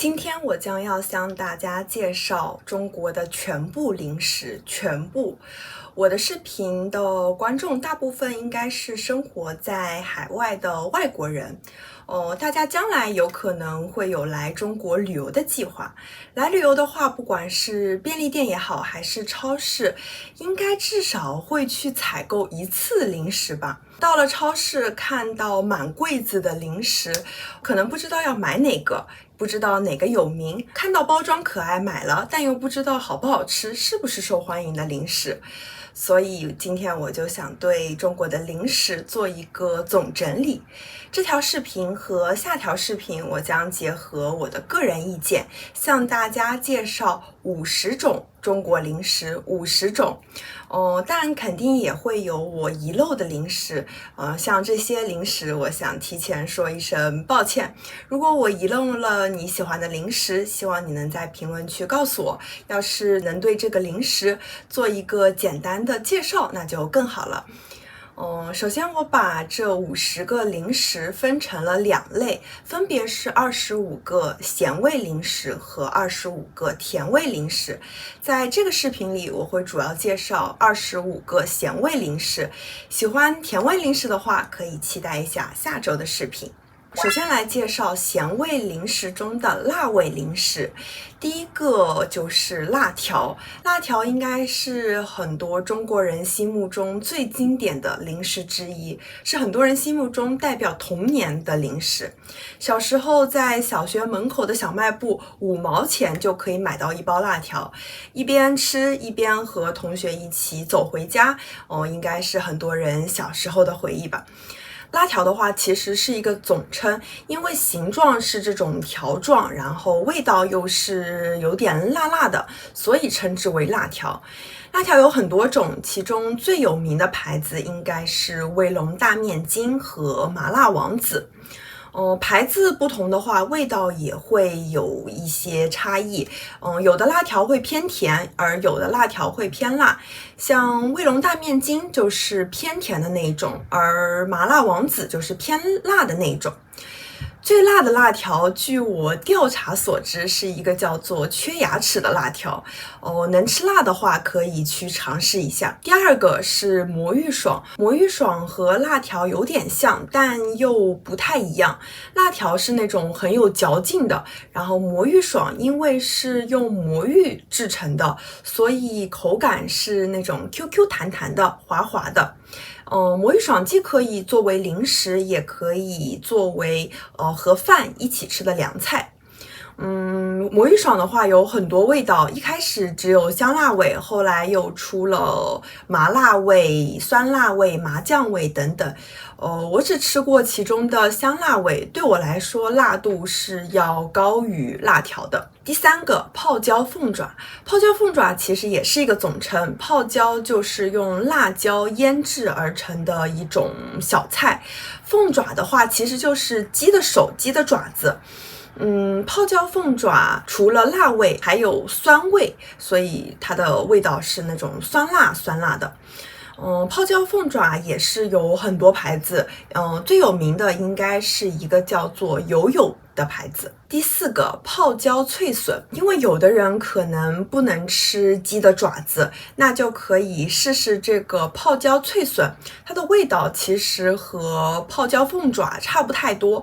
今天我将要向大家介紹中國的全部零食，全部。我的視頻的觀眾大部分應該是生活在海外的外國人，大家將來有可能會有來中國旅遊的計劃。來旅遊的話，不管是便利店也好，還是超市，應該至少會去採購一次零食吧。到了超市，看到滿櫃子的零食，可能不知道要買哪個，不知道哪個有名，看到包裝可愛買了，但又不知道好不好吃，是不是受歡迎的零食。所以今天我就想对中國的零食做一個總整理。這條視頻和下條視頻，我將結合我的個人意見，向大家介紹50種中國零食，50種。但肯定也會有我遺漏的零食，像這些零食，我想提前說一聲抱歉。如果我遺漏了你喜歡的零食，希望你能在評論區告訴我。要是能對這個零食做一個簡單的介紹，那就更好了。首先我把這50個零食分成了2類，分別是25個鹹味零食和25個甜味零食。在這個視頻裡，我會主要介紹25個鹹味零食。喜歡甜味零食的話，可以期待一下下周的視頻。首先來介紹鹹味零食中的辣味零食。第一個就是辣條，辣條應該是很多中國人心目中最經典的零食之一，是很多人心目中代表童年的零食。小時候在小學門口的小賣部，5毛錢就可以買到一包辣條，一邊吃一邊和同學一起走回家，應該是很多人小時候的回憶吧。辣條的話其實是一個總稱，因為形狀是這種條狀，然後味道又是有點辣辣的，所以稱之為辣條。辣條有很多種，其中最有名的牌子應該是衛龍大面筋和麻辣王子。牌子不同的話，味道也會有一些差異。有的辣條会偏甜，而有的辣條會偏辣。像衛龍大面筋就是偏甜的那一種，而麻辣王子就是偏辣的那一種。最辣的辣條，據我調查所知，是一個叫做缺牙齒的辣條。能吃辣的話，可以去嘗試一下。第二個是魔芋爽，魔芋爽和辣條有點像，但又不太一樣。辣條是那種很有嚼勁的，然後魔芋爽因為是用魔芋製成的，所以口感是那種 QQ 彈彈的、滑滑的。魔芋爽既可以作為零食，也可以作為和飯一起吃的涼菜。魔芋爽的話有很多味道，一開始只有香辣味，後來又出了麻辣味、酸辣味、麻醬味等等。我只吃過其中的香辣味，對我來說辣度是要高於辣條的。第三個泡椒鳳爪，泡椒鳳爪其實也是一個總稱，泡椒就是用辣椒醃製而成的一種小菜，鳳爪的話其實就是雞的手、雞的爪子。泡椒鳳爪除了辣味還有酸味，所以它的味道是那種酸辣的。泡椒鳳爪也是有很多牌子，最有名的應該是一個叫做友友的牌子。第四個泡椒脆筍，因為有的人可能不能吃雞的爪子，那就可以試試這個泡椒脆筍，它的味道其實和泡椒鳳爪差不太多，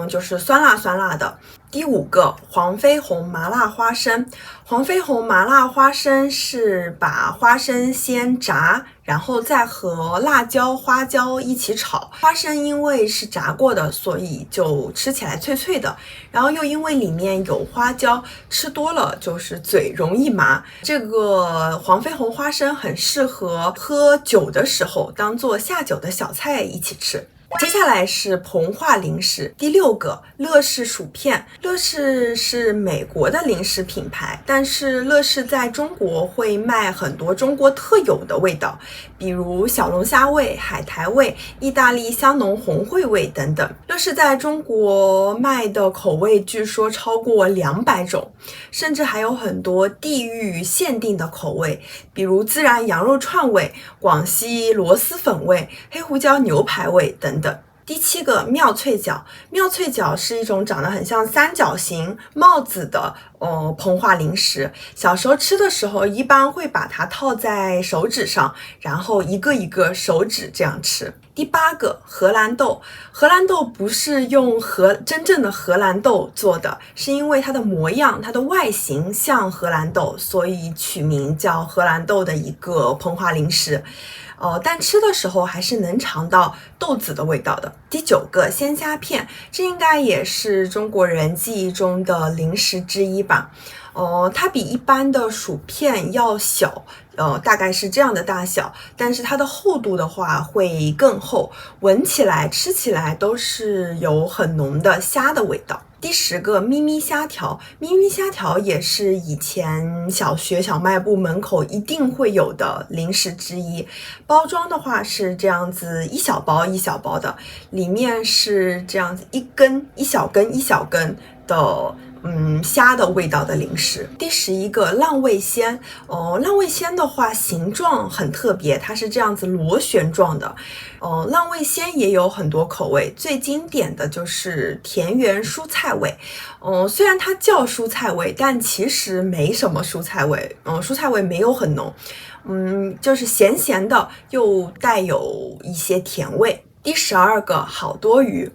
就是酸辣的。第五個黃飛鴻麻辣花生，黃飞鴻麻辣花生是把花生先炸，然後再和辣椒、花椒一起炒。花生因為是炸過的，所以就吃起來脆脆的，然後又因為裡面有花椒，吃多了就是嘴容易麻。這個黃飞鴻花生很適合喝酒的時候當做下酒的小菜一起吃。接下來是膨化零食，第6個樂事薯片。樂事是美國的零食品牌，但是樂事在中國會賣很多中國特有的味道，比如小龍蝦味、海苔味、意大利香濃紅薈味等等。樂事在中國賣的口味據說超過200種，甚至還有很多地域限定的口味，比如孜然羊肉串味、廣西螺螄粉味、黑胡椒牛排味等等。第7個妙脆角，妙脆角是一種長得很像三角形帽子的膨化零食。小时候吃的时候，一般會把它套在手指上，然後一個一個手指這樣吃。第8個荷蘭豆，荷蘭豆不是用真正的荷蘭豆做的，是因為它的模樣、它的外形像荷蘭豆，所以取名叫荷蘭豆的一個膨化零食。但吃的時候還是能嘗到豆子的味道的。第9個鮮蝦片，這應該也是中國人記憶中的零食之一吧。它比一般的薯片要小，大概是這樣的大小，但是它的厚度的話會更厚，聞起來、吃起來都是有很濃的蝦的味道。第10個咪咪蝦條，咪咪蝦條也是以前小學小賣部門口一定會有的零食之一。包裝的話是這樣子，一小包一小包的，裡面是這樣子一小根的蝦的味道的零食。第11個浪味仙，浪味仙的話形狀很特別，它是這樣子螺旋狀的。浪味仙也有很多口味，最經典的就是田園蔬菜味。雖然它叫蔬菜味，但其實沒什麼蔬菜味，蔬菜味沒有很濃，就是鹹鹹的，又帶有一些甜味。第12個好多魚，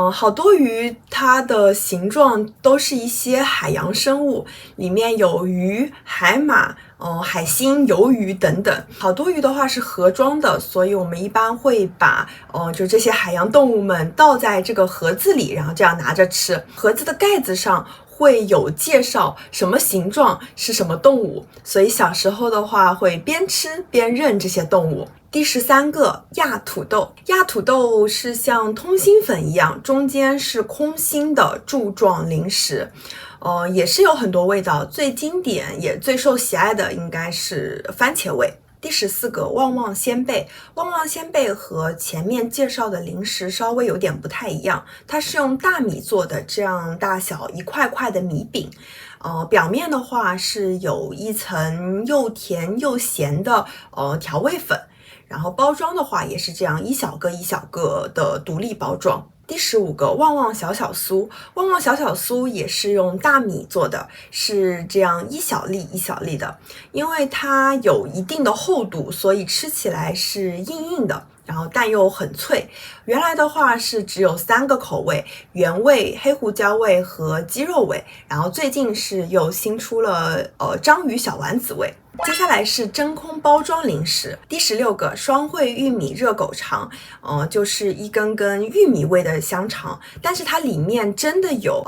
好多魚它的形狀都是一些海洋生物，裡面有魚、海馬、海星、魷魚等等。好多魚的話是盒裝的，所以我們一般會把就這些海洋動物們倒在這個盒子裡，然後這樣拿着吃。盒子的蓋子上會有介紹什麼形狀是什麼動物，所以小時候的話會邊吃邊認這些動物。第13個壓土豆，壓土豆是像通心粉一樣，中間是空心的柱狀零食，也是有很多味道，最經典也最受喜愛的應該是番茄味。第14個旺旺仙貝，旺旺仙貝和前面介紹的零食稍微有點不太一樣，它是用大米做的，這樣大小一塊塊的米餅，表面的話是有一層又甜又鹹的調味粉，然後包裝的話也是這樣一小個一小個的獨立包裝。第15個旺旺小小酥，旺旺小小酥也是用大米做的，是這樣一小粒一小粒的，因為它有一定的厚度，所以吃起來是硬硬的，然后但又很脆。原来的話是只有3個口味，原味、黑胡椒味和雞肉味，然後最近是又新出了章魚小丸子味。接下來是真空包装零食。第16個雙汇玉米熱狗腸，就是一根根玉米味的香腸，但是它裡面真的有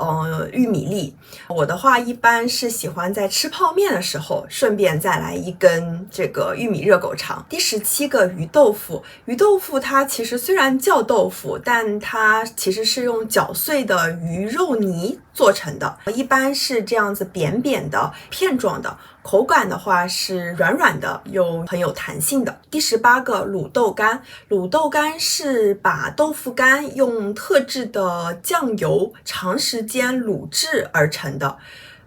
玉米粒。我的話一般是喜歡在吃泡麵的時候順便再來一根這個玉米熱狗腸。第17個魚豆腐，魚豆腐它其實雖然叫豆腐，但它其實是用攪碎的魚肉泥做成的，一般是這樣子扁扁的片狀的，口感的話是軟軟的又很有彈性的。第18個滷豆乾，滷豆乾是把豆腐乾用特制的醬油長時間滷制而成的。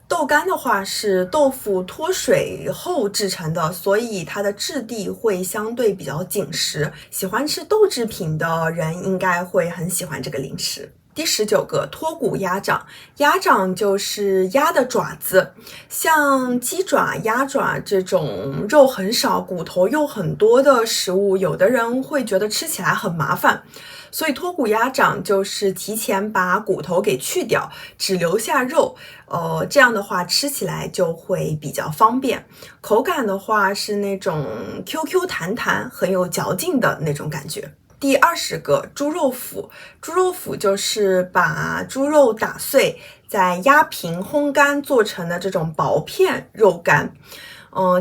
豆乾的話是豆腐脫水後製成的，所以它的質地會相對比較緊實，喜歡吃豆製品的人應該會很喜歡這個零食。第19個脫骨鴨掌，鴨掌就是鴨的爪子，像雞爪、鴨爪這種肉很少、骨頭又很多的食物，有的人會覺得吃起來很麻煩，所以脫骨鴨掌就是提前把骨頭給去掉，只留下肉，這樣的話吃起來就會比較方便。口感的話是那種 QQ 彈彈，很有嚼勁的那種感覺。第20個豬肉脯，豬肉脯就是把豬肉打碎，在壓平烘乾做成的這種薄片肉乾。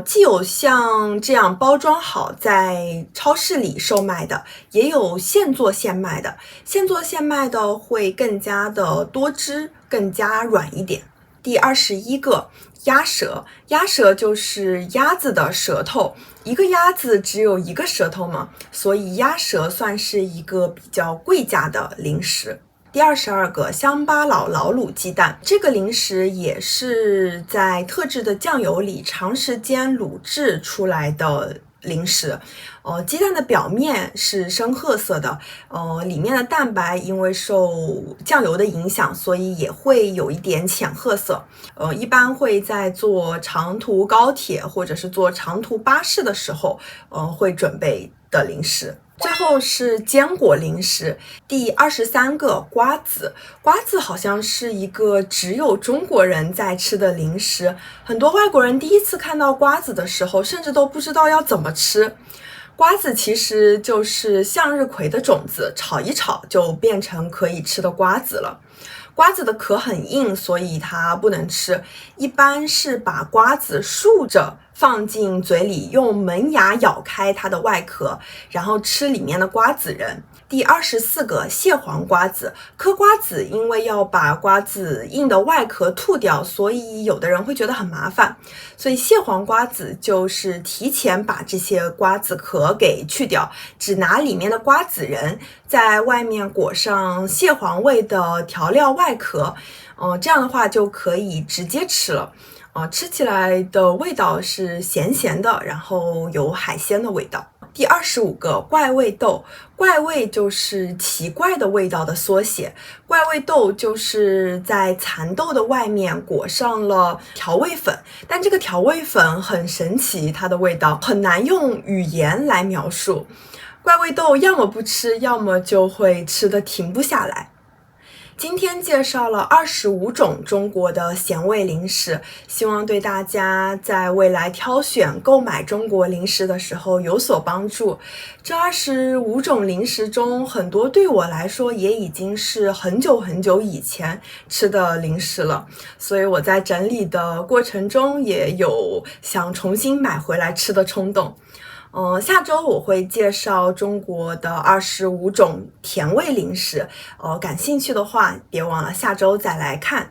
既有像這樣包裝好在超市裡售賣的，也有現做現賣的。現做現賣的會更加的多汁，更加軟一點。第21個鴨舌，鴨舌就是鴨子的舌頭，一個鴨子只有一個舌頭嘛，所以鴨舌算是一個比較貴價的零食。第22個鄉巴佬老滷雞蛋，這個零食也是在特制的醬油裡長時間滷制出來的零食。雞蛋的表面是深褐色的，裡面的蛋白因為受醬油的影響，所以也會有一點淺褐色。一般會在坐長途高鐵或者是坐長途巴士的時候，會準備的零食。最後是堅果零食，第23個瓜子。瓜子好像是一個只有中國人在吃的零食，很多外國人第一次看到瓜子的時候，甚至都不知道要怎麼吃。瓜子其實就是向日葵的種子，炒一炒就變成可以吃的瓜子了。瓜子的殼很硬，所以它不能吃。一般是把瓜子竖着放進嘴裡，用門牙咬開它的外殼，然後吃裡面的瓜子仁。第24個蟹黃瓜子，嗑瓜子因為要把瓜子硬的外殼吐掉，所以有的人會覺得很麻煩，所以蟹黃瓜子就是提前把這些瓜子殼給去掉，只拿裡面的瓜子仁，在外面裹上蟹黃味的調料外殼，這樣的話就可以直接吃了。吃起來的味道是鹹鹹的，然後有海鮮的味道。第25個怪味豆，怪味就是奇怪的味道的縮寫，怪味豆就是在蠶豆的外面裹上了調味粉，但這個調味粉很神奇，它的味道很難用語言來描述。怪味豆要麼不吃，要麼就會吃得停不下來。今天介紹了25種中國的鹹味零食，希望對大家在未來挑選購買中國零食的時候有所幫助。這25種零食中，很多對我來說也已經是很久很久以前吃的零食了，所以我在整理的過程中也有想重新買回來吃的衝動。下周我會介紹中國的25種甜味零食，感興趣的話別忘了下周再來看。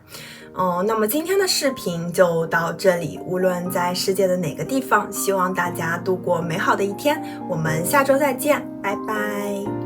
那麼今天的視頻就到這裡，無論在世界的哪個地方，希望大家度過美好的一天，我們下周再見，拜拜。